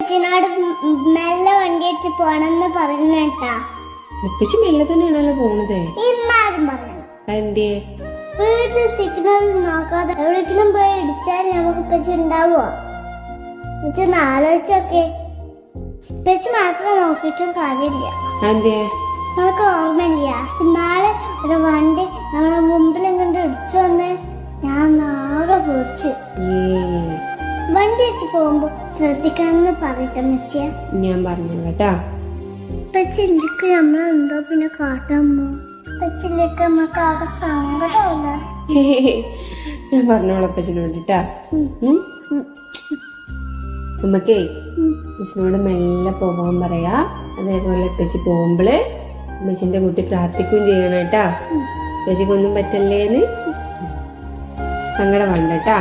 അച്ഛനോട് മെല്ലെ വണ്ടിയിട്ട് പോണെന്ന് പറഞ്ഞേട്ടാ. ഉപ്പച്ചി മെല്ലെ തന്നെയാണല്ലോ പോണത്. ഇന്നാരും പറയണം. എന്തേ? വീട്ടിൽ സിഗ്നൽ നോക്കാതെ എവിടെയെങ്കിലും പോയി ഇടിച്ചാൽ നമുക്ക് ഉപ്പച്ചി ഉണ്ടാവോ? എനിക്കൊന്ന് ആലോചിച്ചൊക്കെ. ഉപ്പച്ചി മാത്രം നോക്കിയിട്ടും കാര്യമില്ല. എന്തേ? നമുക്ക് ഓർമ്മയില്ല, ഇന്നാളെ ഒരു വണ്ടി നമ്മളെ മുമ്പിൽ കണ്ട് ഇടിച്ചു വന്ന് ഞാൻ ആകെ പൊടിച്ചു. വണ്ടി വെച്ച് പോകുമ്പോ ശ്രദ്ധിക്കണമെന്ന് പറയട്ടെ. ഞാൻ പറഞ്ഞു കേട്ടാ. പച്ചില്ലേക്ക് നമ്മളെന്തോ പിന്നെ കാട്ടാമോ? പച്ചില്ലേക്ക് നമുക്ക് ആകെ സങ്കടമല്ല. ഞാൻ പറഞ്ഞോളാം അപ്പച്ചനോട് കേട്ടാ. നമുക്കേ അപ്പച്ചനോട് മെല്ലെ പോവാൻ പറയാ. അതേപോലെ അപ്പച്ചി പോകുമ്പോള് അമ്മച്ചിന്റെ കുട്ടി പ്രാർത്ഥിക്കുകയും ചെയ്യണം കേട്ടാ. അപ്പച്ചിക്കൊന്നും പറ്റല്ലേന്ന് സങ്കടം വേണ്ട കേട്ടാ.